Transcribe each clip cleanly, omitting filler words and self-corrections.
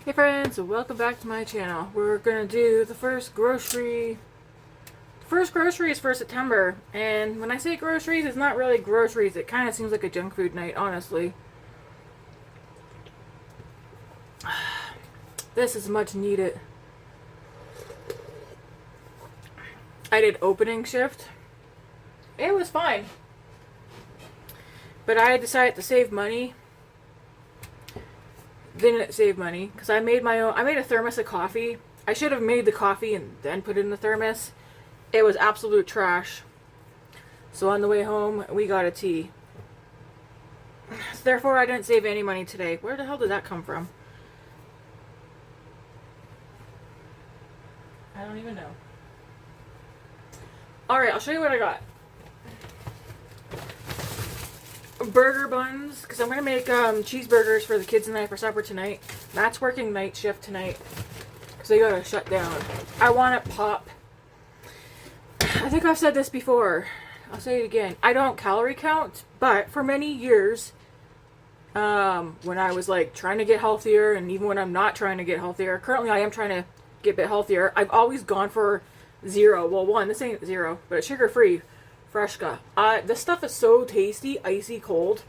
Hey friends, welcome back to my channel. We're gonna do the first grocery. The first grocery is for September, and when I say groceries, it's not really groceries. It kind of seems like a junk food night, honestly. This is much needed. I did opening shift. It was fine, but I decided to save money. Didn't save money because I made my own. I made a thermos of coffee. I should have made the coffee and then put it in the thermos. It was absolute trash. So on the way home, we got a tea. So therefore, I didn't save any money today. Where the hell did that come from? I don't even know. Alright, I'll show you what I got. Burger buns, because I'm going to make cheeseburgers for the kids and I for supper tonight. Matt's working night shift tonight, because they got to shut down. I want it pop. I think I've said this before. I'll say it again. I don't calorie count, but for many years, when I was like trying to get healthier, and even when I'm not trying to get healthier, currently I am trying to get a bit healthier, I've always gone for zero. Well, one, this ain't zero, but it's sugar-free. Freshka. This stuff is so tasty, icy cold.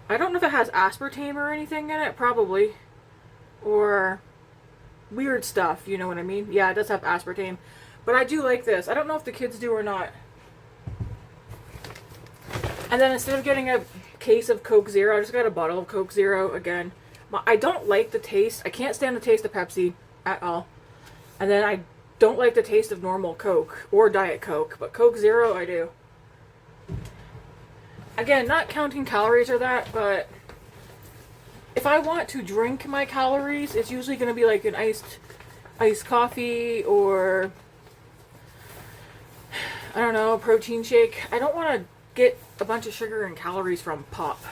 I don't know if it has aspartame or anything in it, probably. Or weird stuff, you know what I mean? Yeah, it does have aspartame. But I do like this. I don't know if the kids do or not. And then instead of getting a case of Coke Zero, I just got a bottle of Coke Zero again. I don't like the taste. I can't stand the taste of Pepsi at all. And then I don't like the taste of normal Coke or Diet Coke, but Coke Zero I do. Again, not counting calories or that, but if I want to drink my calories, it's usually going to be like an iced coffee or, I don't know, a protein shake. I don't want to get a bunch of sugar and calories from pop.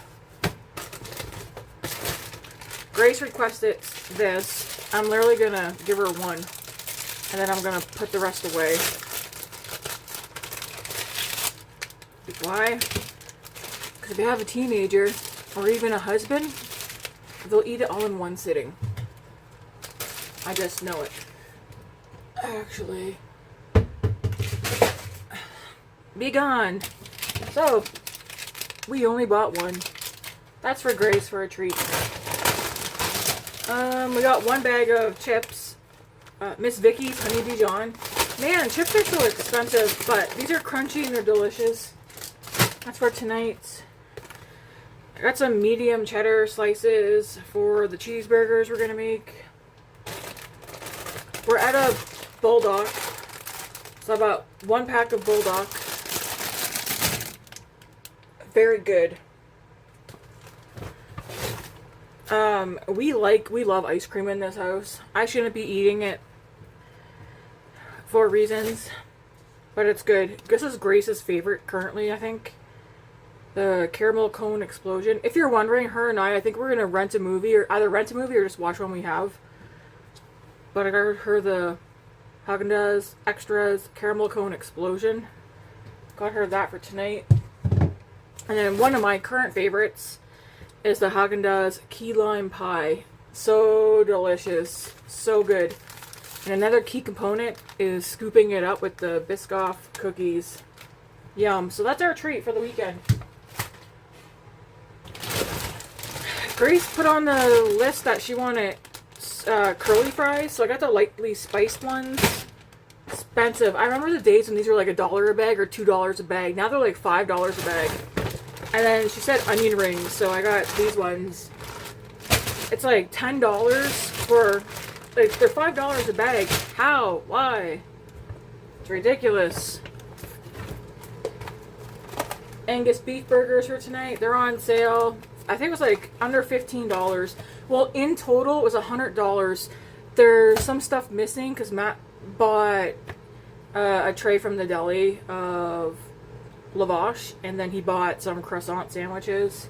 Grace requested this. I'm literally going to give her one. And then I'm going to put the rest away. Why? Because if you have a teenager or even a husband, they'll eat it all in one sitting. I just know it. Actually. Be gone. So, we only bought one. That's for Grace for a treat. We got one bag of chips. Miss Vicky's Honey Dijon. Man, chips are so expensive, but these are crunchy and they're delicious. That's for tonight. I got some medium cheddar slices for the cheeseburgers we're going to make. We're at a Bulldog. So I bought one pack of Bulldog. Very good. We love ice cream in this house. I shouldn't be eating it for reasons, but it's good. This is Grace's favorite currently, I think. The caramel cone explosion. If you're wondering, her and I think we're gonna rent a movie, or either rent a movie or just watch one we have. But I got her the Haagen-Dazs Extras caramel cone explosion. Got her that for tonight. And then one of my current favorites is the Haagen-Dazs key lime pie. So delicious. So good. And another key component is scooping it up with the Biscoff cookies. Yum. So that's our treat for the weekend. Grace put on the list that she wanted curly fries. So I got the lightly spiced ones. Expensive. I remember the days when these were like $1 a bag or $2 a bag. Now they're like $5 a bag. And then she said onion rings, so I got these ones. It's like $10 for, like, they're $5 a bag. How? Why? It's ridiculous. Angus beef burgers for tonight. They're on sale. I think it was like under $15. Well, in total, it was $100. There's some stuff missing because Matt bought a tray from the deli of lavash, and then he bought some croissant sandwiches.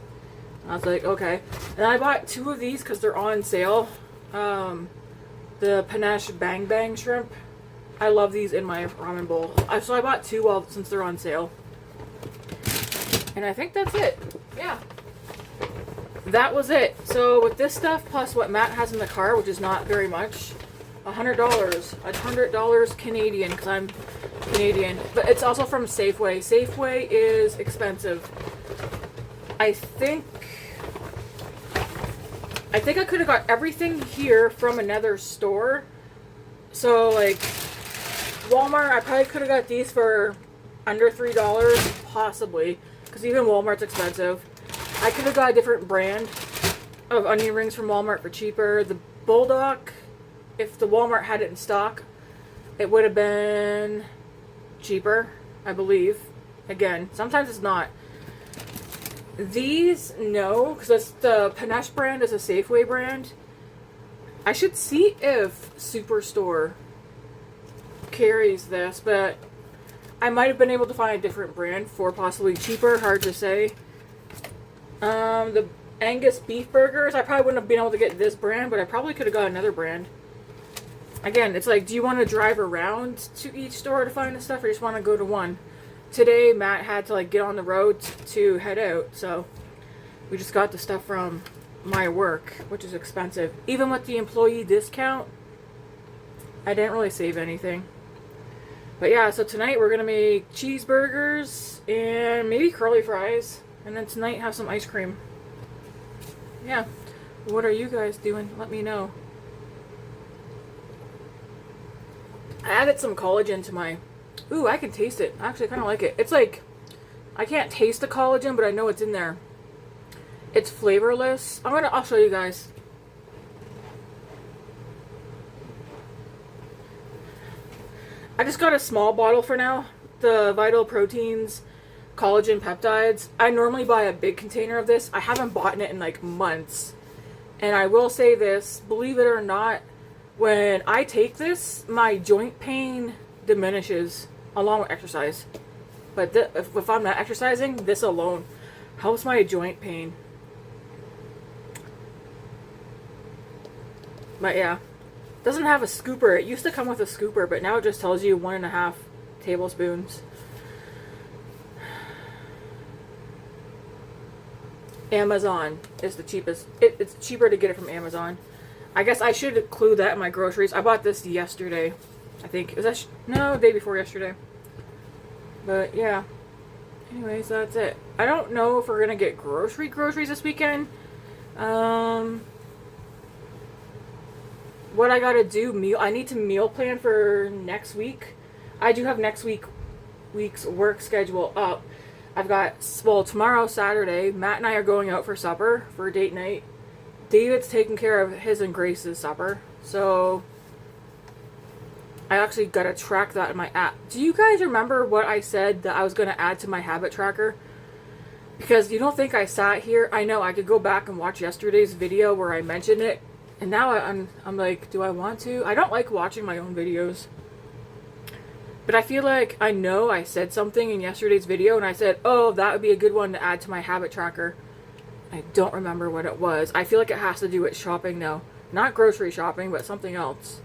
I was like, okay. And I bought two of these because they're on sale. The Panache Bang Bang shrimp. I love these in my ramen bowl. So I bought two since they're on sale. And I think that's it. Yeah. that was it. So with this stuff plus what Matt has in the car, which is not very much, $100 Canadian, because I'm Canadian, but it's also from Safeway. Safeway is expensive. I think I could have got everything here from another store. So like Walmart, I probably could have got these for under $3, possibly, because even Walmart's expensive. I could have got a different brand of onion rings from Walmart for cheaper. The Bulldog, if the Walmart had it in stock, it would have been cheaper, I believe. Again, sometimes it's not. These, no, because the Panache brand is a Safeway brand. I should see if Superstore carries this, but I might have been able to find a different brand for possibly cheaper, hard to say. The Angus beef burgers, I probably wouldn't have been able to get this brand, but I probably could have got another brand. Again, it's like, do you want to drive around to each store to find the stuff, or just want to go to one? Today, Matt had to like get on the road to head out, so we just got the stuff from my work, which is expensive. Even with the employee discount, I didn't really save anything. But yeah, so tonight we're going to make cheeseburgers and maybe curly fries. And then tonight have some ice cream. Yeah. What are you guys doing? Let me know. I added some collagen to my... Ooh, I can taste it. I actually kind of like it. It's like... I can't taste the collagen, but I know it's in there. It's flavorless. I'll show you guys. I just got a small bottle for now. The Vital Proteins collagen peptides. I normally buy a big container of this. I haven't bought it in like months. And I will say this, believe it or not, when I take this, my joint pain diminishes along with exercise. But if I'm not exercising, this alone helps my joint pain. But yeah, doesn't have a scooper. It used to come with a scooper, but now it just tells you 1.5 tablespoons. Amazon is the cheapest. It's cheaper to get it from Amazon. I guess I should include that in my groceries. I bought this yesterday. I think. Was that no, day before yesterday. But yeah. Anyways, that's it. I don't know if we're gonna get groceries this weekend. What I gotta do, I need to meal plan for next week. I do have next week's work schedule up. I've got, well, tomorrow, Saturday, Matt and I are going out for supper, for a date night. David's taking care of his and Grace's supper. So, I actually got to track that in my app. Do you guys remember what I said that I was going to add to my habit tracker? Because you don't think I sat here. I know, I could go back and watch yesterday's video where I mentioned it. And now I'm like, do I want to? I don't like watching my own videos. But I feel like I know I said something in yesterday's video and I said, oh, that would be a good one to add to my habit tracker. I don't remember what it was. I feel like it has to do with shopping now. Not grocery shopping, but something else.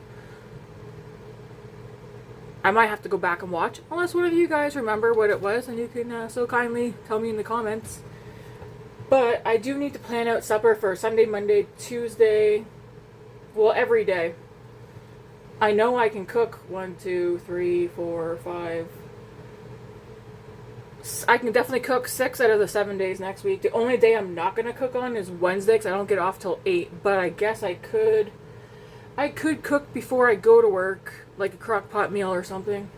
I might have to go back and watch. Unless one of you guys remember what it was and you can so kindly tell me in the comments. But I do need to plan out supper for Sunday, Monday, Tuesday. Well, every day. I know I can cook 1, 2, 3, 4, 5. I can definitely cook 6 out of the 7 days next week. The only day I'm not going to cook on is Wednesday because I don't get off till 8. But I guess I could cook before I go to work, like a crock pot meal or something.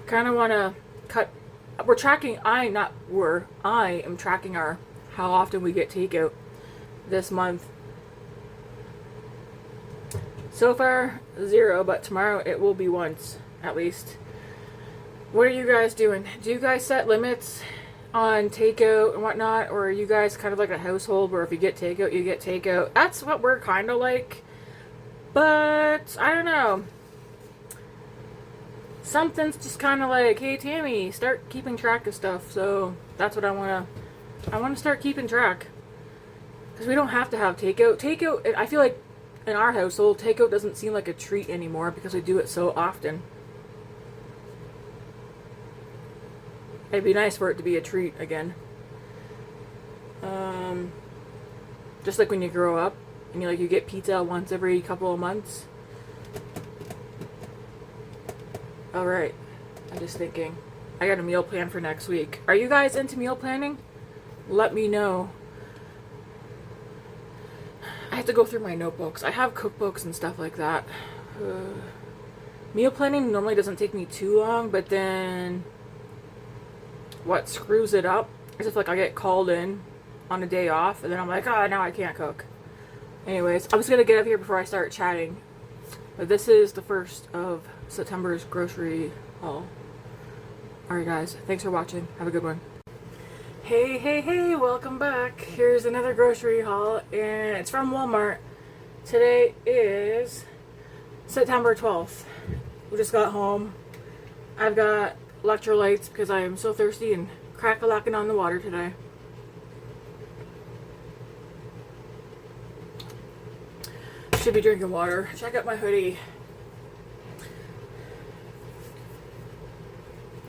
Kind of want to cut. I am tracking how often we get takeout this month. So far, 0, but tomorrow it will be once, at least. What are you guys doing? Do you guys set limits on takeout and whatnot? Or are you guys kind of like a household where if you get takeout, you get takeout? That's what we're kind of like. But, I don't know. Something's just kind of like, hey, Tammy, start keeping track of stuff. So, that's what I want to start keeping track. Because we don't have to have takeout. Takeout, I feel like, in our household, takeout doesn't seem like a treat anymore because we do it so often. It'd be nice for it to be a treat again. Just like when you grow up and you get pizza once every couple of months. Alright. I'm just thinking. I got a meal plan for next week. Are you guys into meal planning? Let me know. I have to go through my notebooks. I have cookbooks and stuff like that. Meal planning normally doesn't take me too long, but then what screws it up is if I get called in on a day off and then I'm like, oh, now I can't cook. Anyways, I'm just gonna get up here before I start chatting. But this is the first of September's grocery haul. Alright guys, thanks for watching. Have a good one. Hey, welcome back. Here's another grocery haul, and it's from Walmart. Today is September 12th. We just got home. I've got electrolytes because I am so thirsty and crack-a-lacking on the water today. Should be drinking water. Check out my hoodie.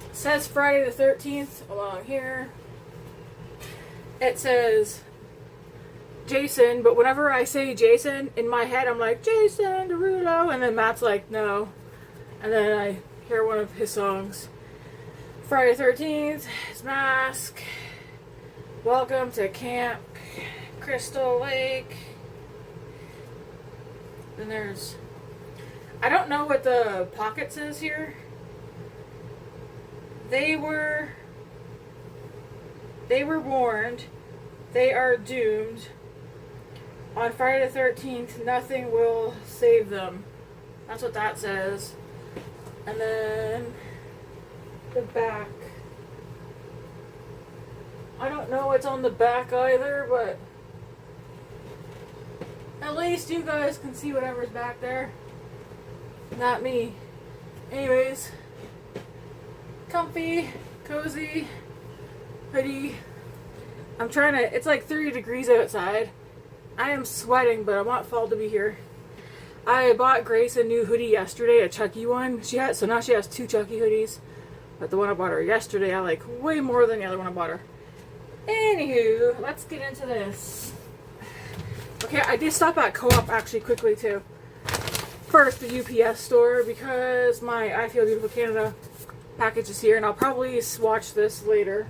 It says Friday the 13th along here. It says Jason, but whenever I say Jason, in my head I'm like, Jason Derulo, and then Matt's like, no. And then I hear one of his songs. Friday the 13th, his mask. Welcome to Camp Crystal Lake. Then there's, I don't know what the pocket says here. They were warned. They are doomed. On Friday the 13th, nothing will save them. That's what that says. And then the back. I don't know what's on the back either, but at least you guys can see whatever's back there. Not me. Anyways, comfy, cozy, hoodie. I'm trying to, it's like 30 degrees outside. I am sweating, but I want fall to be here. I bought Grace a new hoodie yesterday, a Chucky one. So now she has 2 Chucky hoodies. But the one I bought her yesterday, I like way more than the other one I bought her. Anywho, let's get into this. Okay, I did stop at Co-op actually quickly too. First, the UPS store, because my I Feel Beautiful Canada package is here, and I'll probably swatch this later.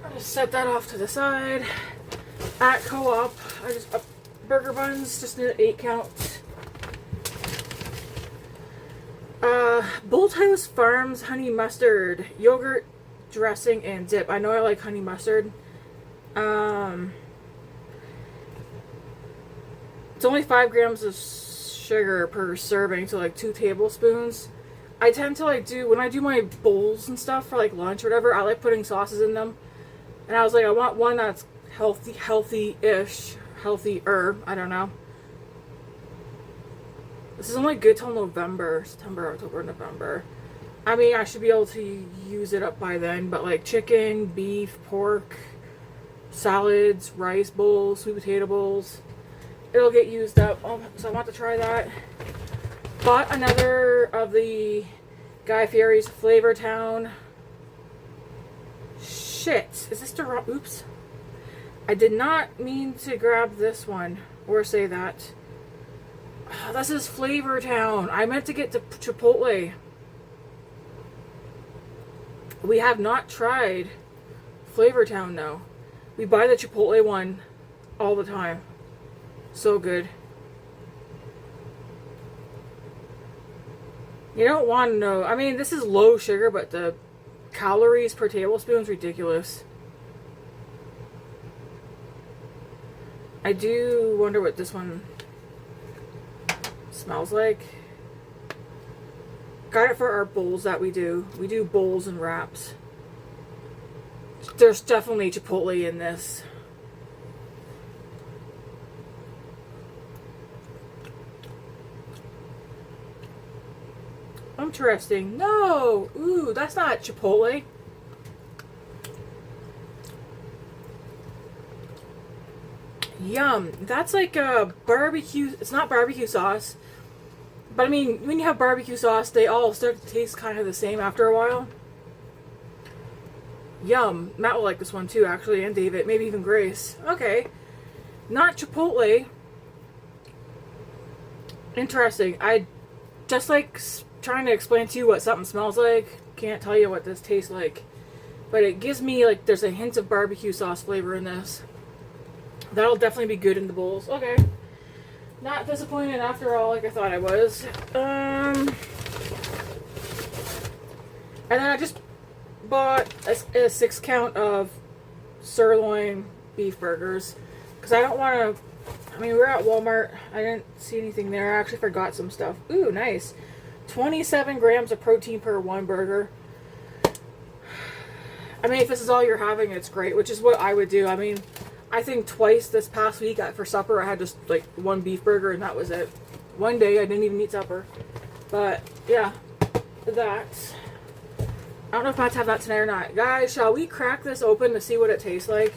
I'll just set that off to the side. At Co-op, I just burger buns, just an 8 count. Bolthouse Farms honey mustard, yogurt, dressing, and dip. I know I like honey mustard. It's only 5 grams of sugar per serving, so like 2 tablespoons. I tend to when I do my bowls and stuff for like lunch or whatever, I like putting sauces in them. And I was like, I want one that's healthy-ish, healthier, I don't know. This is only good till November, September, October, November. I mean, I should be able to use it up by then, but like chicken, beef, pork, salads, rice bowls, sweet potato bowls, it'll get used up. So I want to try that. Bought another of the Guy Fieri's Flavor Town. Shit, is this the wrong, oops. I did not mean to grab this one, or say that. Oh, this is Flavor Town. I meant to get to Chipotle. We have not tried Flavor Town, though. We buy the Chipotle one all the time. So good. You don't want to know. I mean, this is low sugar, but the calories per tablespoon is ridiculous. I do wonder what this one smells like. Got it for our bowls that we do. We do bowls and wraps. There's definitely Chipotle in this. Interesting. No! Ooh, that's not Chipotle. Yum. That's like a barbecue. It's not barbecue sauce. But I mean, when you have barbecue sauce, they all start to taste kind of the same after a while. Yum. Matt will like this one too, actually, and David. Maybe even Grace. Okay. Not Chipotle. Interesting. I just like trying to explain to you what something smells like. Can't tell you what this tastes like. But it gives me like there's a hint of barbecue sauce flavor in this. That'll definitely be good in the bowls. Okay. Not disappointed after all, like I thought I was. And then I just bought a 6 count of sirloin beef burgers. Because I don't want to... I mean, we were at Walmart. I didn't see anything there. I actually forgot some stuff. Ooh, nice. 27 grams of protein per one burger. I mean, if this is all you're having, it's great, which is what I would do. I mean, I think twice this past week for supper, I had just like one beef burger and that was it. One day I didn't even eat supper. But yeah, that. I don't know if Matt's have that tonight or not. Guys, shall we crack this open to see what it tastes like?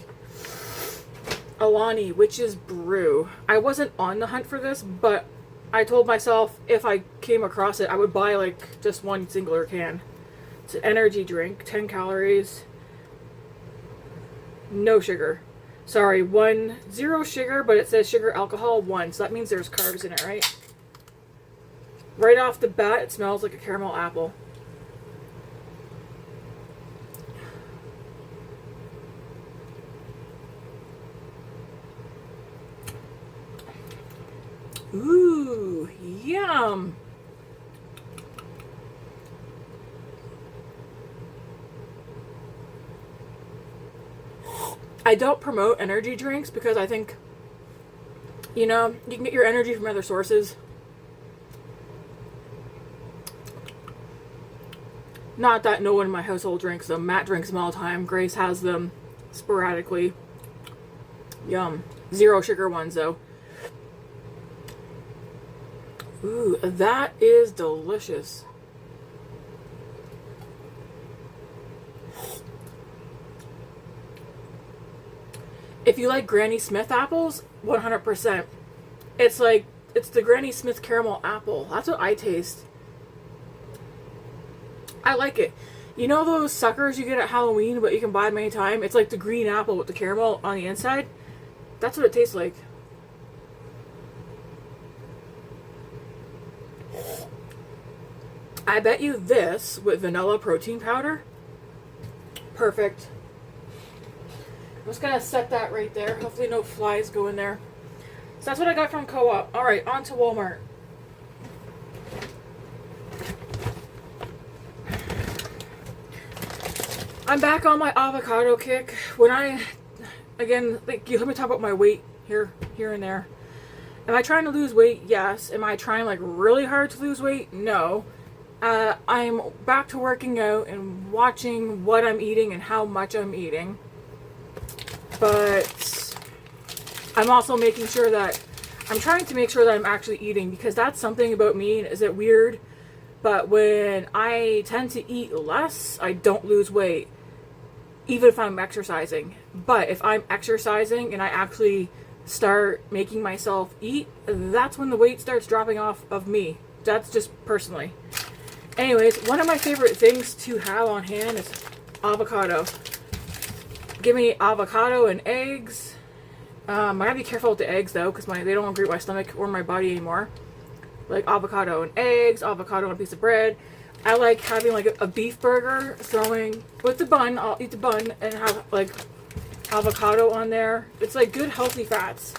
Alani Witch's Brew. I wasn't on the hunt for this, but I told myself if I came across it, I would buy like just one singular can. It's an energy drink, 10 calories, no sugar. Sorry, 0 sugar, but it says sugar alcohol 1, so that means there's carbs in it, right? Right off the bat, it smells like a caramel apple. Ooh, yum. I don't promote energy drinks because I think, you know, you can get your energy from other sources. Not that no one in my household drinks them. Matt drinks them all the time. Grace has them sporadically. Yum. 0 sugar ones, though. Ooh, that is delicious. If you like Granny Smith apples, 100%. It's like, it's the Granny Smith caramel apple. That's what I taste. I like it. You know those suckers you get at Halloween, but you can buy them anytime? It's like the green apple with the caramel on the inside. That's what it tastes like. I bet you this with vanilla protein powder. Perfect. I'm just gonna set that right there. Hopefully no flies go in there. So that's what I got from Co-op. Alright, on to Walmart. I'm back on my avocado kick. Again, like, you let me talk about my weight here and there. Am I trying to lose weight? Yes. Am I trying like really hard to lose weight? No. I'm back to working out and watching what I'm eating and how much I'm eating. But I'm also making sure that I'm trying to make sure that I'm actually eating, because that's something about me. Is it weird? But when I tend to eat less, I don't lose weight, even if I'm exercising. But if I'm exercising and I actually start making myself eat, that's when the weight starts dropping off of me. That's just personally. Anyways, one of my favorite things to have on hand is avocado. Give me avocado and eggs. I gotta be careful with the eggs though, because they don't agree with my stomach or my body anymore. Like avocado and eggs, avocado and a piece of bread. I like having like a beef burger, throwing with the bun. I'll eat the bun and have like avocado on there. It's like good healthy fats.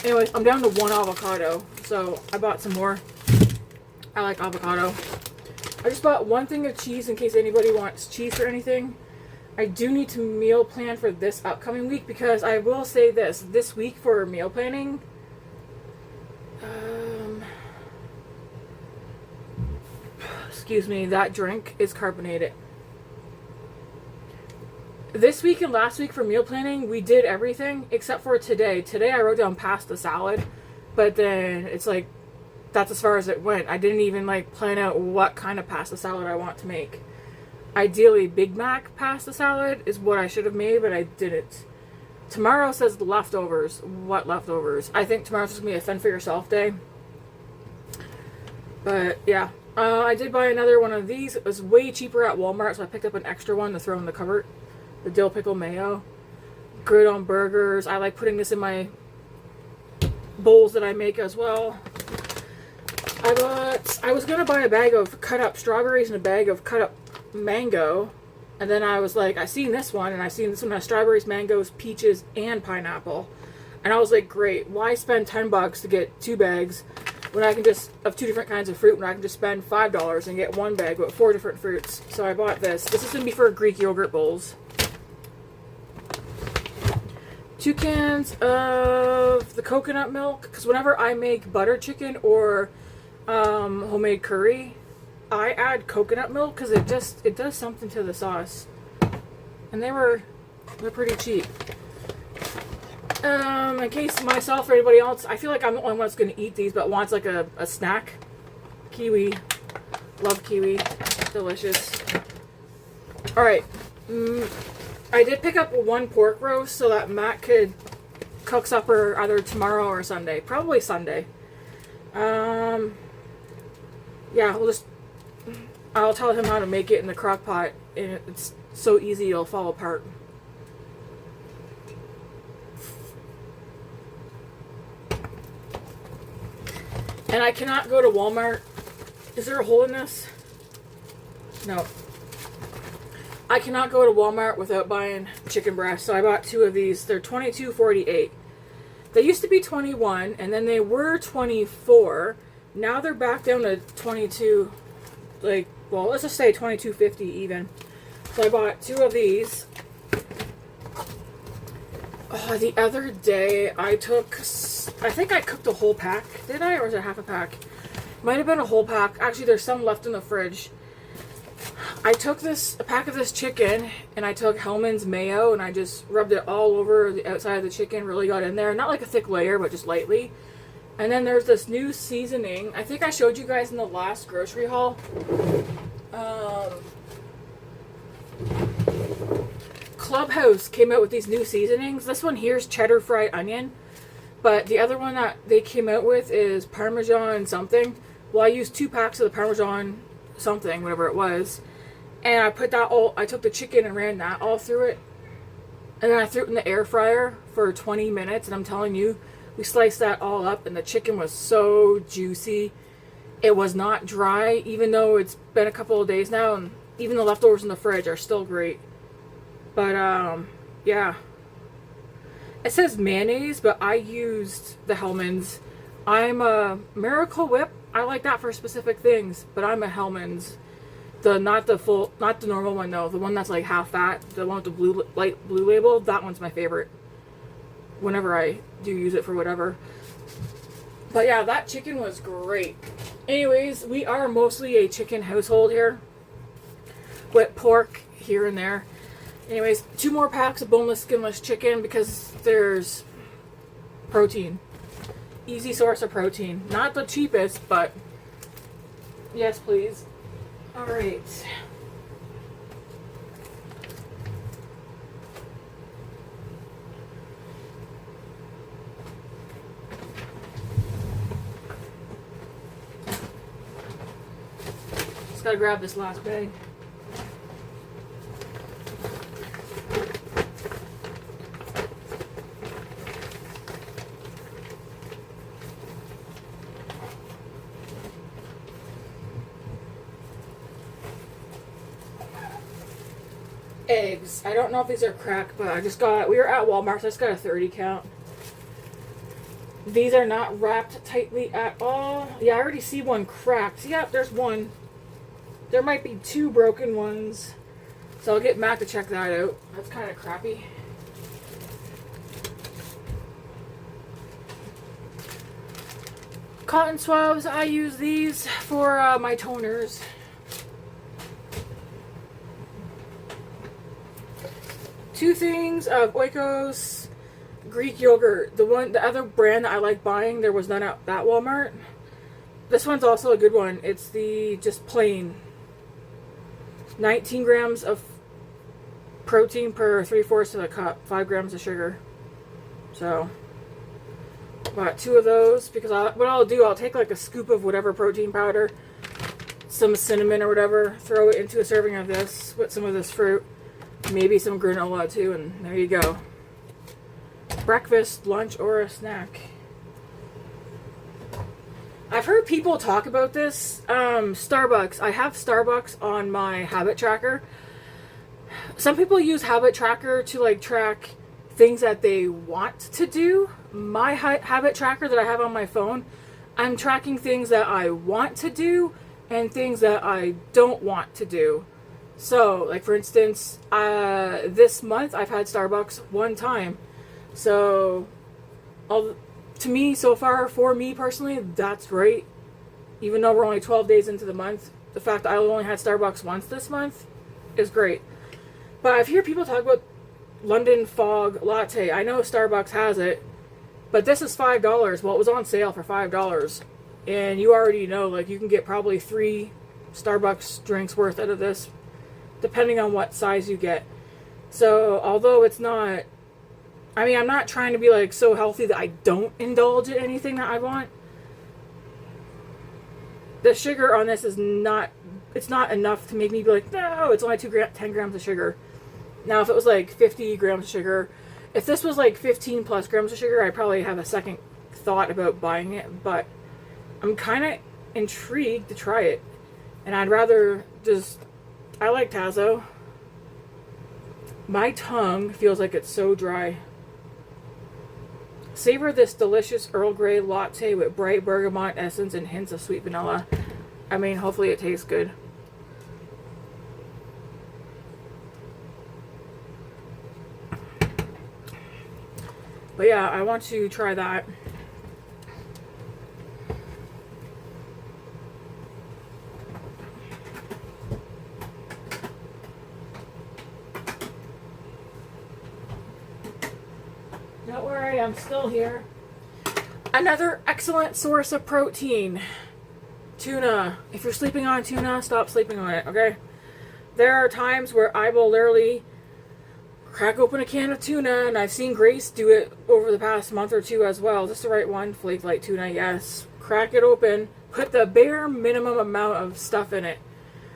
Anyways, I'm down to 1 avocado, so I bought some more. I like avocado. I just bought 1 thing of cheese in case anybody wants cheese or anything. I do need to meal plan for this upcoming week, because I will say this week for meal planning, excuse me, that drink is carbonated. This week and last week for meal planning, we did everything except for today. Today I wrote down pasta salad, but then it's like, that's as far as it went. I didn't even like plan out what kind of pasta salad I want to make. Ideally, Big Mac pasta salad is what I should have made, but I didn't. Tomorrow says leftovers. What leftovers? I think tomorrow's just going to be a fend for yourself day. But yeah, I did buy another one of these. It was way cheaper at Walmart, so I picked up an extra one to throw in the cupboard. the dill pickle mayo. Good on burgers. I like putting this in my bowls that I make as well. I was gonna buy a bag of cut up strawberries and a bag of cut up mango, and then I was like, I seen this one, and I seen this one has strawberries, mangoes, peaches, and pineapple, and I was like, great, why spend $10 to get 2 bags when I can just, of 2 different kinds of fruit, when I can just spend $5 and get 1 bag with 4 different fruits. So I bought this. This is gonna be for Greek yogurt bowls. 2 cans of the coconut milk, because whenever I make butter chicken or homemade curry, I add coconut milk because it does something to the sauce, and they're pretty cheap. In case myself or anybody else, I feel like I'm the only one that's going to eat these, but wants like a snack. Kiwi, love kiwi, delicious. All right, I did pick up 1 pork roast so that Matt could cook supper either tomorrow or Sunday, probably Sunday. Yeah, I'll tell him how to make it in the crock pot, and it's so easy it'll fall apart. And I cannot go to Walmart. Is there a hole in this? No. I cannot go to Walmart without buying chicken breast, so I bought 2 of these. They're $22.48. They used to be 21, and then they were 24. Now they're back down to 22, like, well, let's just say $22.50 even. So I bought 2 of these. Oh, the other day I think I cooked a whole pack. Did I? Or was it half a pack? Might have been a whole pack. Actually, there's some left in the fridge. I took a pack of this chicken, and I took Hellmann's mayo, and I just rubbed it all over the outside of the chicken, really got in there. Not like a thick layer, but just lightly. And then there's this new seasoning. I think I showed you guys in the last grocery haul. Clubhouse came out with these new seasonings. This one here is cheddar fried onion. But the other one that they came out with is Parmesan something. Well, I used 2 packs of the Parmesan something, whatever it was. And I took the chicken and ran that all through it. And then I threw it in the air fryer for 20 minutes. And I'm telling you, we sliced that all up, and the chicken was so juicy. It was not dry, even though it's been a couple of days now, and even the leftovers in the fridge are still great. But, yeah. It says mayonnaise, but I used the Hellmann's. I'm a Miracle Whip. I like that for specific things, but I'm a Hellmann's. Not the normal one though. The one that's like half fat, the one with the light blue label. That one's my favorite. Whenever I do use it for whatever. But yeah, that chicken was great. Anyways, we are mostly a chicken household here. With pork here and there. Anyways, 2 more packs of boneless, skinless chicken because there's protein. Easy source of protein. Not the cheapest, but yes, please. Alright. Just gotta grab this last bag. Eggs. I don't know if these are cracked, but we were at Walmart, so I just got a 30 count. These are not wrapped tightly at all. Yeah, I already see one cracked. Yep, there's one. There might be 2 broken ones. So I'll get Matt to check that out. That's kind of crappy. Cotton swabs, I use these for my toners. Two things of Oikos Greek yogurt. The other brand that I like buying, there was none at that Walmart. This one's also a good one. It's the just plain 19 grams of protein per 3/4 of a cup, 5 grams of sugar. So bought 2 of those because what I'll do, I'll take like a scoop of whatever protein powder, some cinnamon or whatever, throw it into a serving of this with some of this fruit, maybe some granola too, and there you go. Breakfast, lunch, or a snack. I've heard people talk about this. Starbucks. I have Starbucks on my habit tracker. Some people use habit tracker to like track things that they want to do. My habit tracker that I have on my phone, I'm tracking things that I want to do and things that I don't want to do. So, like for instance, this month I've had Starbucks one time. So, to me, so far, for me personally, that's great. Even though we're only 12 days into the month, the fact that I only had Starbucks once this month is great. But I've heard people talk about London Fog Latte. I know Starbucks has it, but this is $5. Well, it was on sale for $5. And you already know, like, you can get probably 3 Starbucks drinks worth out of this, depending on what size you get. So, although it's not, I mean, I'm not trying to be, like, so healthy that I don't indulge in anything that I want. The sugar on this is not, it's not enough to make me be like, no, it's only 10 grams of sugar. Now, if it was, like, 50 grams of sugar, if this was, like, 15 plus grams of sugar, I'd probably have a second thought about buying it, but I'm kind of intrigued to try it. And I'd rather just, I like Tazo. My tongue feels like it's so dry. Savor this delicious Earl Grey latte with bright bergamot essence and hints of sweet vanilla. I mean, hopefully it tastes good. But yeah, I want to try that. Don't worry, I'm still here. Another excellent source of protein. Tuna. If you're sleeping on tuna, stop sleeping on it, okay? There are times where I will literally crack open a can of tuna, and I've seen Grace do it over the past month or two as well. Just the right one, flake light tuna, yes. Crack it open, put the bare minimum amount of stuff in it.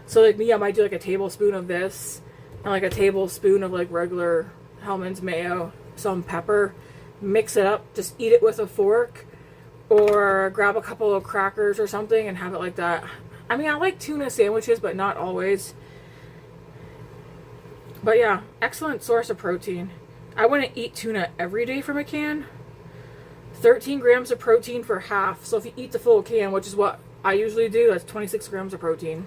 So like me, I might do like a tablespoon of this, and like a tablespoon of like regular Hellmann's mayo, some pepper, mix it up, just eat it with a fork, or grab a couple of crackers or something and have it like that. I mean, I like tuna sandwiches, but not always. But yeah, excellent source of protein. I wouldn't eat tuna every day from a can. 13 grams of protein for half. So if you eat the full can, which is what I usually do, that's 26 grams of protein.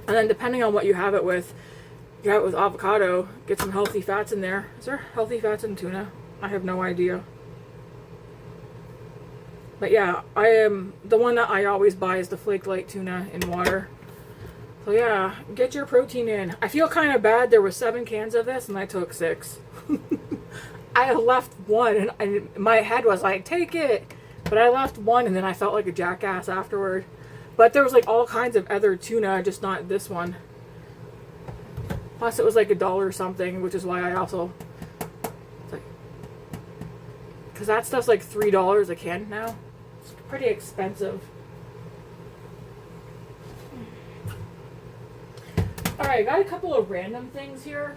And then depending on what you have it with, you have it with avocado, get some healthy fats in there. Is there healthy fats in tuna? I have no idea. But yeah, the one that I always buy is the flake light tuna in water. So yeah, get your protein in. I feel kind of bad. There were 7 cans of this and I took 6. I left one and my head was like, take it. But I left one and then I felt like a jackass afterward. But there was like all kinds of other tuna, just not this one. Plus it was like $1 something, which is why I also, because that stuff's like $3 a can now. It's pretty expensive. Alright, I got a couple of random things here.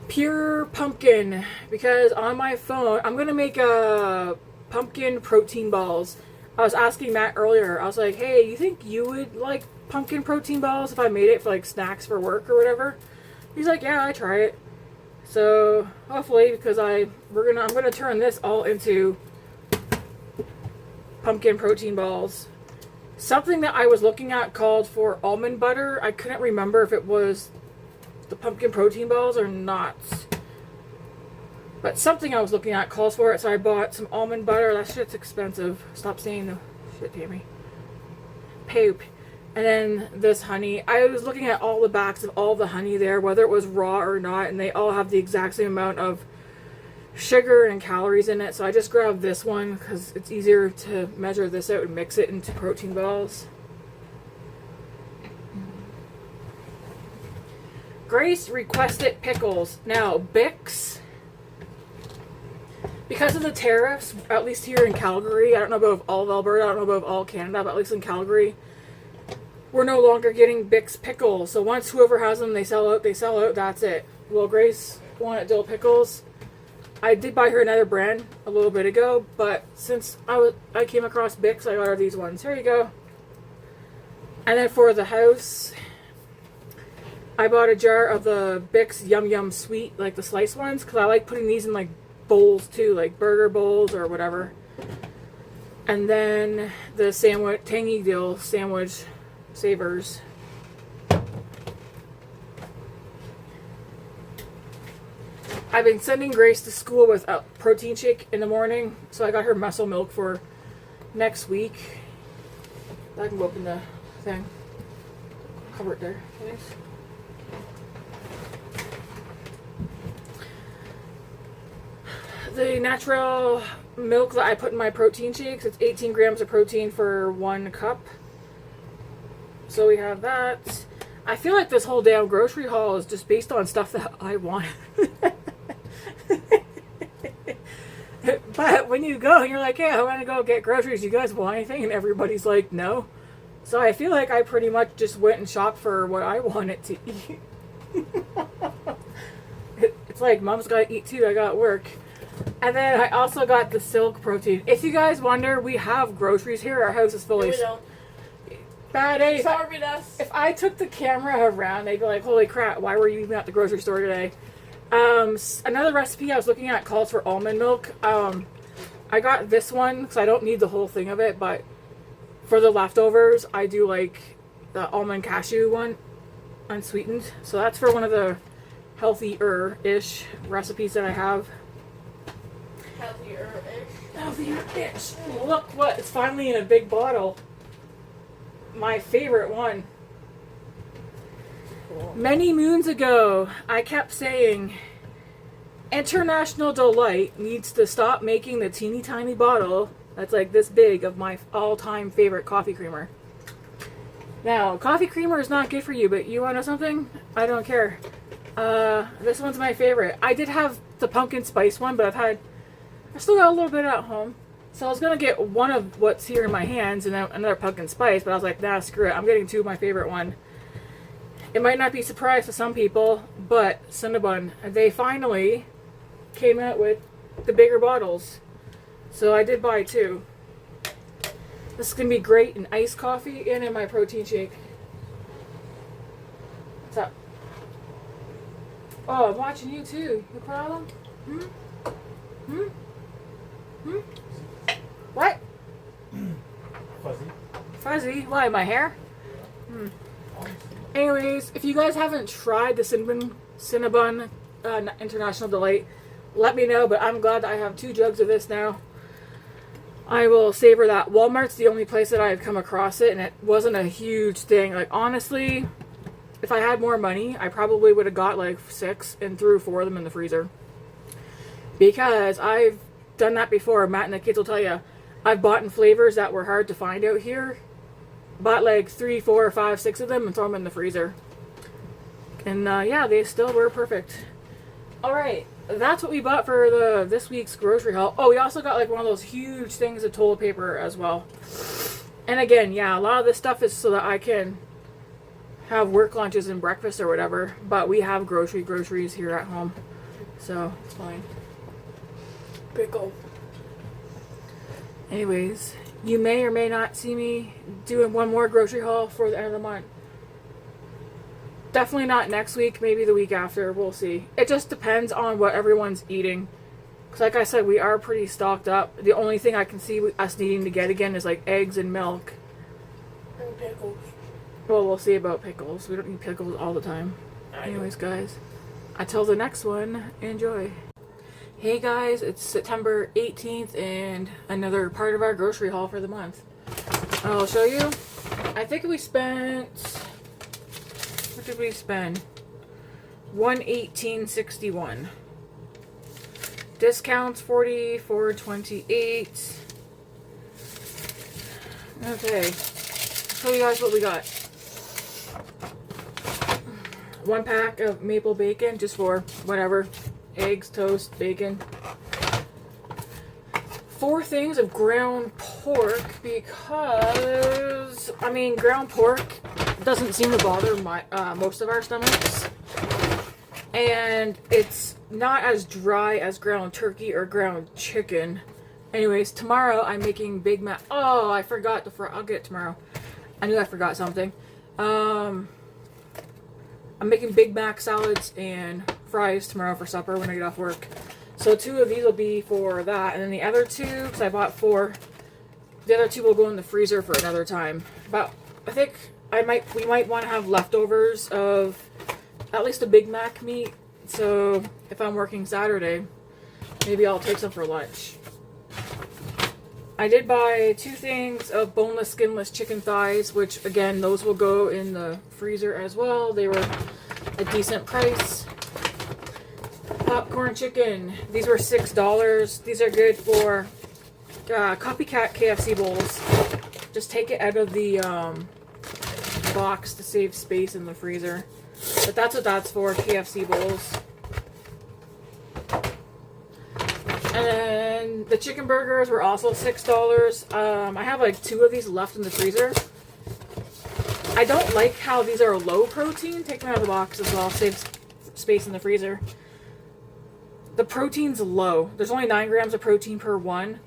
Pure pumpkin, because on my phone, I'm going to make a pumpkin protein balls. I was asking Matt earlier, I was like, hey, you think you would like pumpkin protein balls if I made it for like snacks for work or whatever? He's like, yeah, I try it. So hopefully, because I'm gonna turn this all into pumpkin protein balls. Something that I was looking at called for almond butter. I couldn't remember if it was the pumpkin protein balls or not. But something I was looking at calls for it, so I bought some almond butter. That shit's expensive. Stop saying the shit, Tammy. Poop. And then this honey. I was looking at all the backs of all the honey there, whether it was raw or not, and they all have the exact same amount of sugar and calories in it. So I just grabbed this one because it's easier to measure this out and mix it into protein balls. Grace requested pickles. Now, Bix, because of the tariffs, at least here in Calgary, I don't know about all of Alberta, I don't know about all Canada, but at least in Calgary, we're no longer getting Bics pickles. So once whoever has them, they sell out, that's it. Well, Grace wanted dill pickles. I did buy her another brand a little bit ago, but since I came across Bics, I got her these ones. Here you go. And then for the house, I bought a jar of the Bics Yum Yum Sweet, like the sliced ones, because I like putting these in like bowls too, like burger bowls or whatever. And then the sandwich, Tangy Dill Sandwich Savers. I've been sending Grace to school with a protein shake in the morning, so I got her muscle milk for next week. I can go up in the thing. Cover it there. Thanks. The natural milk that I put in my protein shakes, it's 18 grams of protein for 1 cup. So we have that. I feel like this whole damn grocery haul is just based on stuff that I want. But when you go and you're like, hey, I want to go get groceries, you guys want anything? And everybody's like, no. So I feel like I pretty much just went and shopped for what I wanted to eat. It's like, mom's got to eat too, I got work. And then I also got the Silk protein. If you guys wonder, we have groceries here. Our house is fully... No, we don't. Bad day. Sorry, us. If I took the camera around, they'd be like, holy crap, why were you even at the grocery store today? Another recipe I was looking at calls for almond milk. I got this one because I don't need the whole thing of it, but for the leftovers, I do like the almond cashew one, unsweetened. So that's for one of the healthier-ish recipes that I have. Healthier-ish? Healthier-ish. Look what, it's finally in a big bottle. My favorite one. Cool. Many moons ago, I kept saying, International Delight needs to stop making the teeny tiny bottle that's like this big of my all-time favorite coffee creamer. Now, coffee creamer is not good for you, but you want to know something? I don't care. This one's my favorite. I did have the pumpkin spice one, but I still got a little bit at home. So I was going to get one of what's here in my hands and then another pumpkin spice, but I was like, nah, screw it. I'm getting 2 of my favorite one. It might not be a surprise to some people, but Cinnabon, they finally came out with the bigger bottles. So I did buy 2. This is going to be great in iced coffee and in my protein shake. What's up? Oh, I'm watching you too. No problem? What? Fuzzy. Fuzzy? Why, my hair? Anyways, if you guys haven't tried the Cinnabon International Delight, let me know, but I'm glad that I have 2 jugs of this now. I will savor that. Walmart's the only place that I've come across it, and it wasn't a huge thing. Like, honestly, if I had more money, I probably would have got like 6 and threw 4 of them in the freezer. Because I've done that before. Matt and the kids will tell you. I've bought in flavors that were hard to find out here. Bought like 3, 4, 5, 6 of them and throw them in the freezer. And yeah, they still were perfect. Alright, that's what we bought for this week's grocery haul. Oh, we also got like one of those huge things of toilet paper as well. And again, yeah, a lot of this stuff is so that I can have work lunches and breakfast or whatever. But we have groceries here at home. So, it's fine. Pickle. Anyways, you may or may not see me doing one more grocery haul for the end of the month. Definitely not next week, maybe the week after, we'll see. It just depends on what everyone's eating. Because like I said, we are pretty stocked up. The only thing I can see us needing to get again is like eggs and milk. And pickles. Well, we'll see about pickles. We don't need pickles all the time. Anyways, guys, until the next one, enjoy. Hey guys, it's September 18th and another part of our grocery haul for the month. I'll show you. I think we spent... What did we spend? $118.61. Discounts $44.28. Okay. Show you guys what we got. 1 pack of maple bacon, just for whatever. Eggs, toast, bacon. 4 things of ground pork because, I mean, ground pork doesn't seem to bother most of our stomachs. And it's not as dry as ground turkey or ground chicken. Anyways, tomorrow I'm making Big Mac. Oh, I forgot I'll get it tomorrow. I knew I forgot something. I'm making Big Mac salads and fries tomorrow for supper when I get off work. So 2 of these will be for that, and then the other 2, because I bought 4, the other 2 will go in the freezer for another time. But I think we might want to have leftovers of at least a Big Mac meat. So if I'm working Saturday, maybe I'll take some for lunch. I did buy 2 things of boneless, skinless chicken thighs, which again, those will go in the freezer as well. They were a decent price. Popcorn chicken. These were $6. These are good for copycat KFC bowls. Just take it out of the box to save space in the freezer. But that's what that's for, KFC bowls. And then the chicken burgers were also $6. I have like 2 of these left in the freezer. I don't like how these are low protein. Take them out of the box as well. Save space in the freezer. The protein's low. There's only 9 grams of protein per one.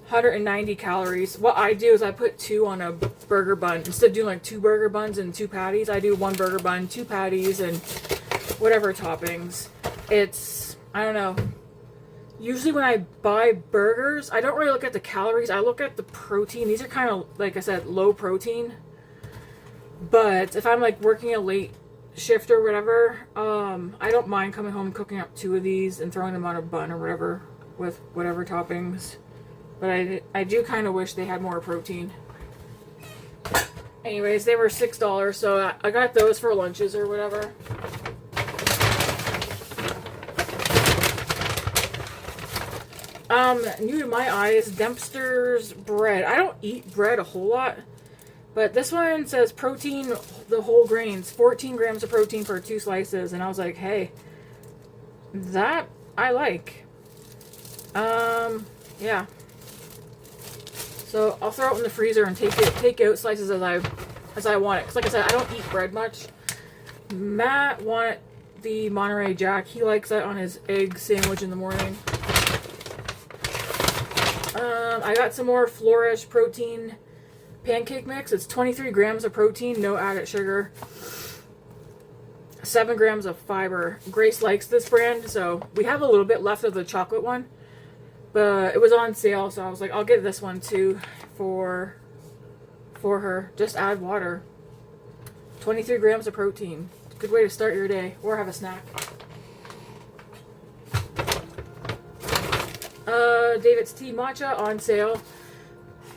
190 calories. What I do is I put 2 on a burger bun. Instead of doing like 2 burger buns and 2 patties, I do 1 burger bun, 2 patties, and whatever toppings. It's, I don't know. Usually when I buy burgers, I don't really look at the calories. I look at the protein. These are kind of, like I said, low protein. But if I'm like working a late shift or whatever, I don't mind coming home, cooking up 2 of these and throwing them on a bun or whatever with whatever toppings. But I do kind of wish they had more protein. Anyways, they were $6, so I got those for lunches or whatever. New to my eyes, Dempster's bread. I don't eat bread a whole lot, but this one says protein, the whole grains, 14 grams of protein for 2 slices, and I was like, hey, that I like. Yeah. So I'll throw it in the freezer and take out slices as I want it. Because like I said, I don't eat bread much. Matt wanted the Monterey Jack. He likes that on his egg sandwich in the morning. I got some more Flourish protein pancake mix. It's 23 grams of protein, no added sugar. 7 grams of fiber. Grace likes this brand, so we have a little bit left of the chocolate one. But it was on sale, so I was like, I'll get this one too for her. Just add water. 23 grams of protein. Good way to start your day or have a snack. David's Tea Matcha on sale.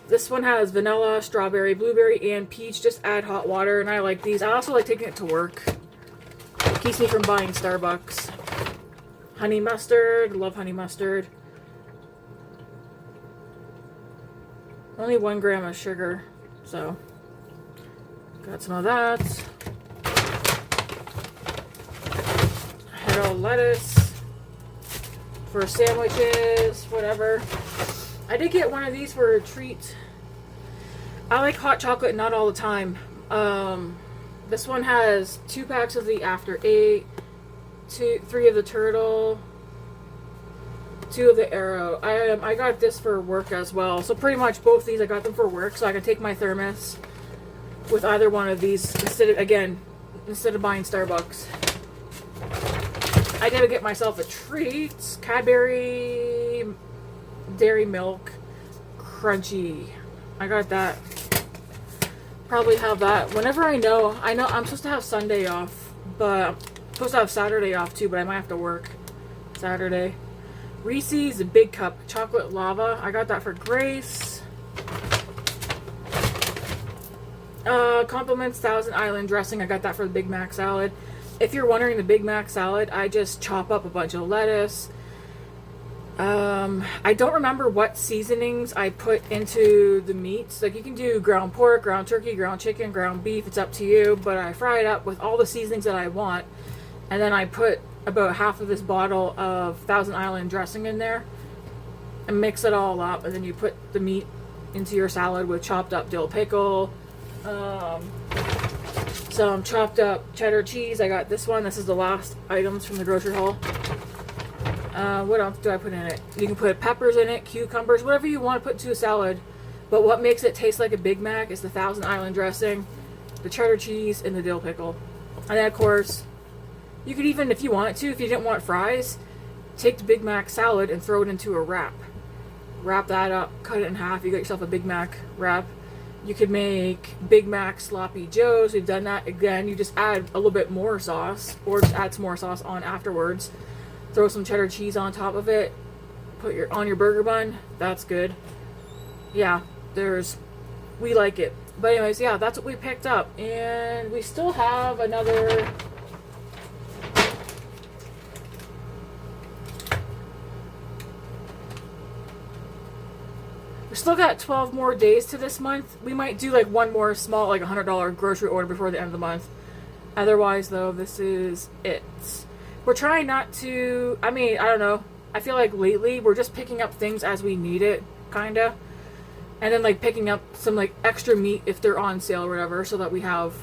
This one has vanilla, strawberry, blueberry, and peach. Just add hot water, and I like these. I also like taking it to work. It keeps me from buying Starbucks. Honey mustard. Love honey mustard. Only 1 gram of sugar, so got some of that. Head of lettuce for sandwiches, whatever. I did get one of these for a treat. I like hot chocolate, not all the time. This one has 2 packs of the After 8, 3 of the Turtle, 2 of the Arrow. I got this for work as well. So pretty much both these I got them for work, so I can take my thermos with either one of these instead of buying Starbucks. I did get myself a treat. Cadbury Dairy Milk Crunchy. I got that. Probably have that whenever I know I'm supposed to have Sunday off, but I'm supposed to have Saturday off too, but I might have to work Saturday. Reese's Big Cup Chocolate Lava. I got that for Grace. Compliments Thousand Island dressing. I got that for the Big Mac salad. If you're wondering, the Big Mac salad, I just chop up a bunch of lettuce. I don't remember what seasonings I put into the meats. Like, you can do ground pork, ground turkey, ground chicken, ground beef. It's up to you. But I fry it up with all the seasonings that I want. And then I put about half of this bottle of Thousand Island dressing in there. And mix it all up. And then you put the meat into your salad with chopped up dill pickle. some chopped up cheddar cheese. I got this one. This is the last items from the grocery haul. What else do I put in it? You can put peppers in it, cucumbers, whatever you want to put into a salad. But what makes it taste like a Big Mac is the Thousand Island dressing, the cheddar cheese, and the dill pickle. And then, of course, you could even, if you wanted to, if you didn't want fries, take the Big Mac salad and throw it into a wrap. Wrap that up, cut it in half, you got yourself a Big Mac wrap. You could make Big Mac Sloppy Joes. We've done that. Again, you just add a little bit more sauce, or just add some more sauce on afterwards. Throw some cheddar cheese on top of it. Put on your burger bun. That's good. Yeah, we like it. But anyways, yeah, that's what we picked up. And we still have another... We still got 12 more days to this month. We might do like one more small, like $100 grocery order before the end of the month. Otherwise, though, this is it. We're trying not to, I don't know. I feel like lately we're just picking up things as we need it, kinda. And then like picking up some like extra meat if they're on sale or whatever, so that we have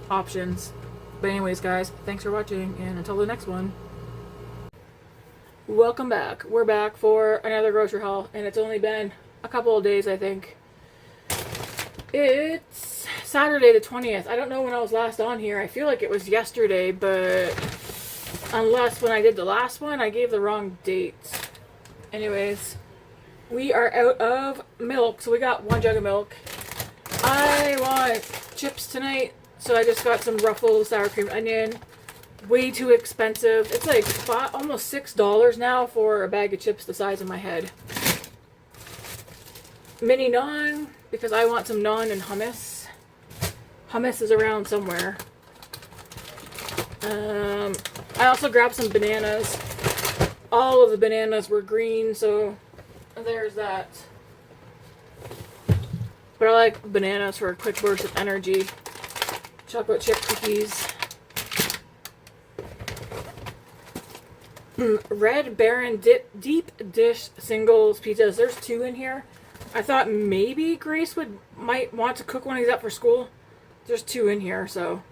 options. But anyways, guys, thanks for watching, and until the next one. Welcome back. We're back for another grocery haul, and it's only been a couple of days, I think. It's Saturday the 20th. I don't know when I was last on here. I feel like it was yesterday, but unless when I did the last one, I gave the wrong date. Anyways, we are out of milk, so we got one jug of milk. I want chips tonight, so I just got some Ruffles sour cream onion. Way too expensive. It's like almost $6 now for a bag of chips the size of my head. Mini naan, because I want some naan and hummus. Hummus is around somewhere. I also grabbed some bananas. All of the bananas were green, so there's that. But I like bananas for a quick burst of energy. Chocolate chip cookies. Red Baron deep dish singles pizzas. There's 2 in here. I thought maybe Grace might want to cook one of these up for school. There's 2 in here, so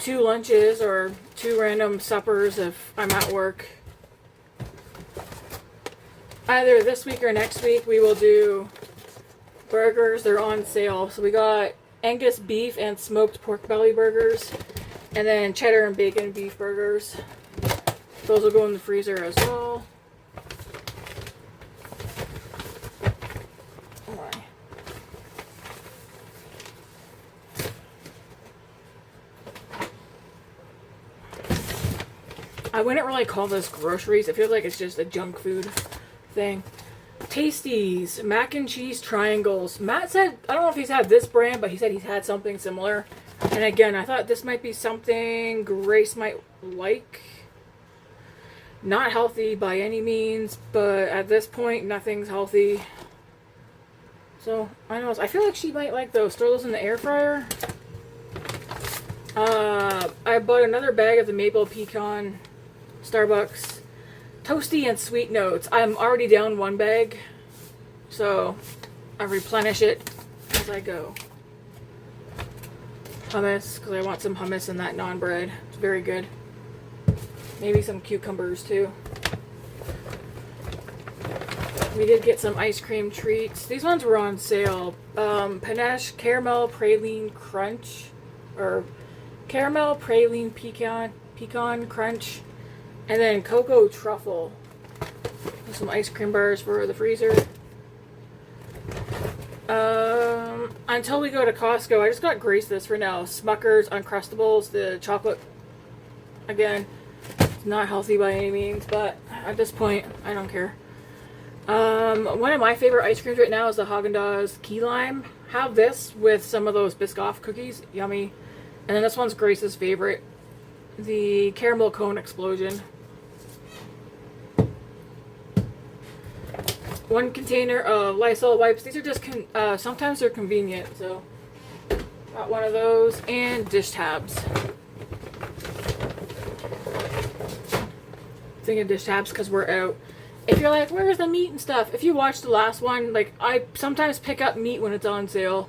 2 lunches or 2 random suppers if I'm at work. Either this week or next week we will do burgers. They're on sale. So we got Angus beef and smoked pork belly burgers, and then cheddar and bacon beef burgers. Those will go in the freezer as well. I wouldn't really call this groceries. It feels like it's just a junk food thing. Tasties mac and cheese triangles. Matt said, I don't know if he's had this brand, but he said he's had something similar. And again, I thought this might be something Grace might like. Not healthy by any means, but at this point, nothing's healthy. So, I don't know. I feel like she might like those. Throw those in the air fryer. I bought another bag of the maple pecan Starbucks toasty and sweet notes. I'm already down 1 bag, so I replenish it as I go. Hummus, because I want some hummus in that naan bread. It's very good. Maybe some cucumbers too. We did get some ice cream treats. These ones were on sale. Panache Caramel Praline Crunch, or Caramel Praline Pecan Crunch, and then Cocoa Truffle. Some ice cream bars for the freezer. Until we go to Costco, I just got Grace this for now. Smucker's Uncrustables, the chocolate. Again, it's not healthy by any means, but at this point, I don't care. One of my favorite ice creams right now is the Haagen-Dazs Key Lime. Have this with some of those Biscoff cookies. Yummy. And then this one's Grace's favorite. The Caramel Cone Explosion. 1 container of Lysol wipes. These are just, sometimes they're convenient, so got one of those. And dish tabs. Thinking dish tabs because we're out. If you're like, where's the meat and stuff? If you watched the last one, like, I sometimes pick up meat when it's on sale.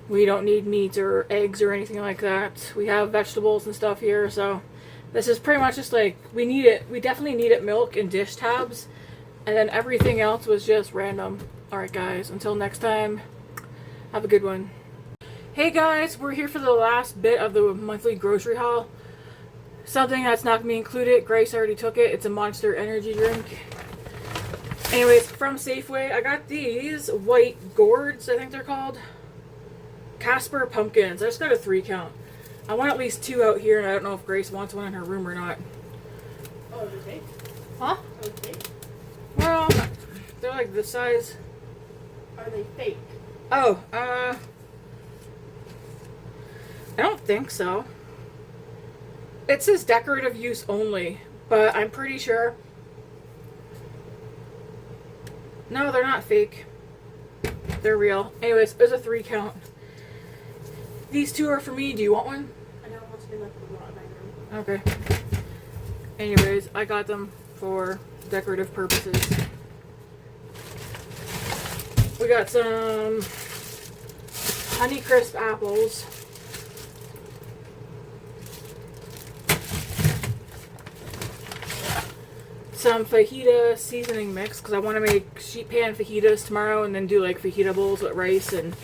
We don't need meat or eggs or anything like that. We have vegetables and stuff here, so this is pretty much just like, we need it. We definitely needed milk and dish tabs, and then everything else was just random. Alright guys, until next time, have a good one. Hey guys, we're here for the last bit of the monthly grocery haul. Something that's not going to be included, Grace already took it. It's a Monster energy drink. Anyways, from Safeway, I got these white gourds, I think they're called. Casper pumpkins. I just got a 3 count. I want at least 2 out here, and I don't know if Grace wants one in her room or not. Oh, are they fake? Huh? Are they fake? Well, they're like this size. Are they fake? Oh, I don't think so. It says decorative use only, but I'm pretty sure. No, they're not fake. They're real. Anyways, there's a 3 count. These 2 are for me. Do you want one? I don't want to be like the lot in my room. Okay. Anyways, I got them for decorative purposes. We got some Honeycrisp apples. Some fajita seasoning mix, because I want to make sheet pan fajitas tomorrow and then do like fajita bowls with rice and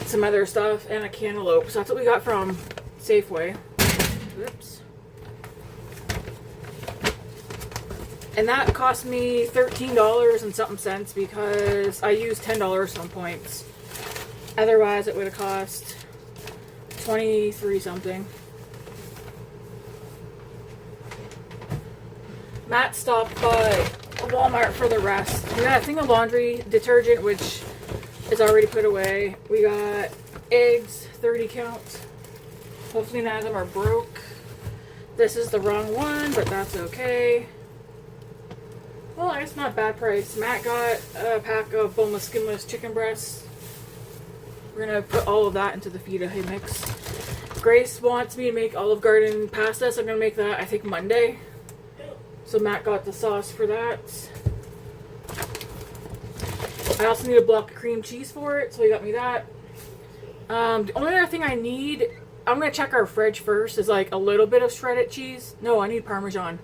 some other stuff, and a cantaloupe. So that's what we got from Safeway. Oops. And that cost me $13 and something cents because I used $10 some points. Otherwise it would have cost 23 something. Matt stopped by Walmart for the rest. We got a thing of laundry detergent, which is already put away. We got eggs, 30 count. Hopefully none of them are broke. This is the wrong one, but that's okay. Well, it's not a bad price. Matt got a pack of boneless, skinless chicken breasts. We're gonna put all of that into the feta mix. Grace wants me to make Olive Garden pasta, so I'm gonna make that, I think, Monday. So Matt got the sauce for that. I also need a block of cream cheese for it, so he got me that. The only other thing I need, I'm going to check our fridge first, is like a little bit of shredded cheese. No, I need Parmesan.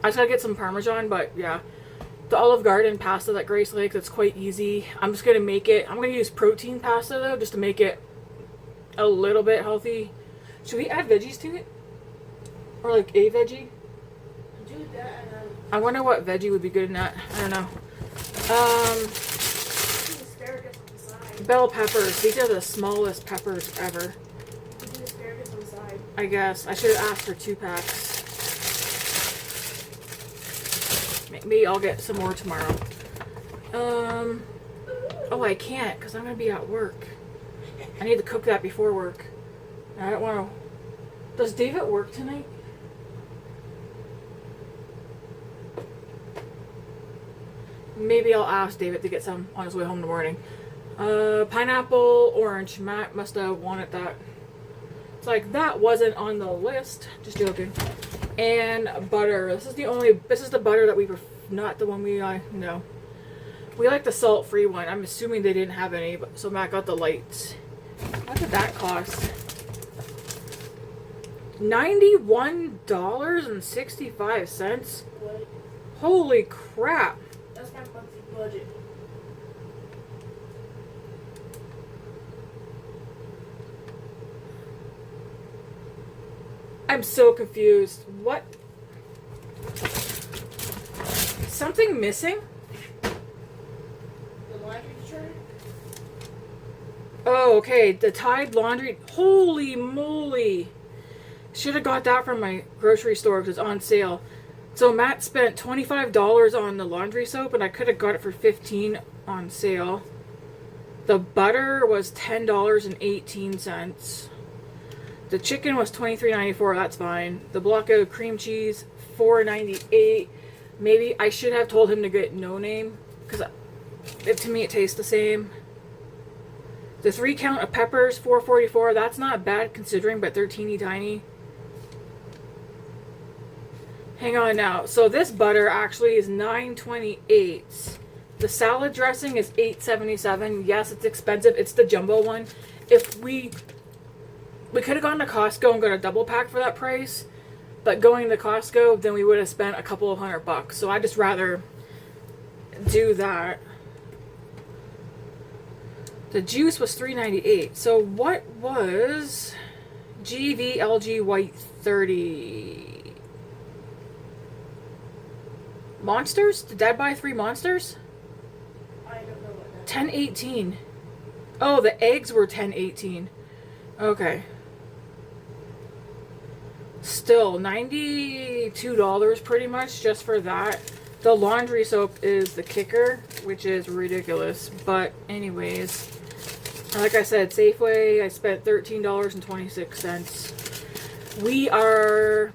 I just got to get some Parmesan, but yeah. The Olive Garden pasta that Grace likes, it's quite easy. I'm just going to make it. I'm going to use protein pasta though, just to make it a little bit healthy. Should we add veggies to it? Or like a veggie? Do that and I wonder what veggie would be good in that. I don't know. asparagus on the side. Bell peppers. These are the smallest peppers ever. You can do asparagus on the side. I guess. I should have asked for 2 packs. Maybe I'll get some more tomorrow. Oh, I can't because I'm going to be at work. I need to cook that before work. I don't want to. Does David work tonight? Maybe I'll ask David to get some on his way home in the morning. Pineapple, orange. Matt must have wanted that. It's like, that wasn't on the list. Just joking. And butter. This is the butter that we not the one we, no. We like the salt-free one. I'm assuming they didn't have any, so Matt got the lights. What did that cost? $91.65. What? Holy crap. That's my monthly budget. I'm so confused. What? Something missing? The laundry detergent? Oh, okay. The Tide laundry. Holy moly. Should have got that from my grocery store because it's on sale. So Matt spent $25 on the laundry soap, and I could have got it for $15 on sale. The butter was $10.18. The chicken was $23.94. That's fine. The block of cream cheese, $4.98. Maybe I should have told him to get no name because to me it tastes the same. The 3 count of peppers, $4.44. That's not bad considering, but they're teeny tiny. Hang on now. So this butter actually is $9.28. The salad dressing is $8.77. Yes, it's expensive. It's the jumbo one. If we could have gone to Costco and got a double pack for that price, but going to Costco, then we would have spent a couple of $100. So I just rather do that. The juice was $3.98. So what was GVLG White 30? Monsters? Did Dad buy 3 monsters? I don't know what that 10.18. Oh, the eggs were 10.18. Okay. Still $92 pretty much just for that. The laundry soap is the kicker, which is ridiculous. But anyways, like I said, Safeway, I spent $13.26.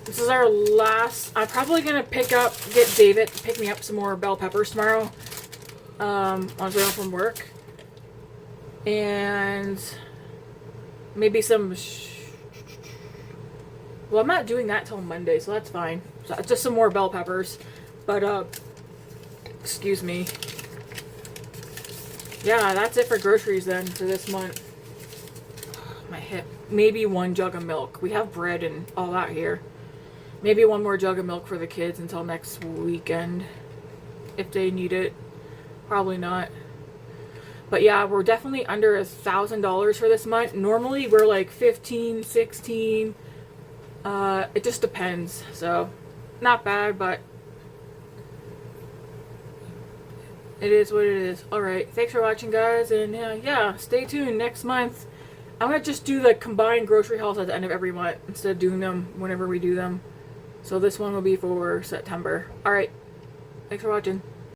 This is our last. I'm probably gonna get David to pick me up some more bell peppers tomorrow. On his way home from work, and maybe some. Well, I'm not doing that till Monday, so that's fine. So just some more bell peppers, but excuse me. Yeah, that's it for groceries then for this month. My hip. Maybe 1 jug of milk. We have bread and all that here. Maybe 1 more jug of milk for the kids until next weekend, if they need it. Probably not. But yeah, we're definitely under $1,000 for this month. Normally we're like 15, 16. It just depends. So not bad, but it is what it is. Alright, thanks for watching, guys, and yeah, stay tuned next month. I'm gonna just do the combined grocery hauls at the end of every month instead of doing them whenever we do them. So this one will be for September. Alright, thanks for watching.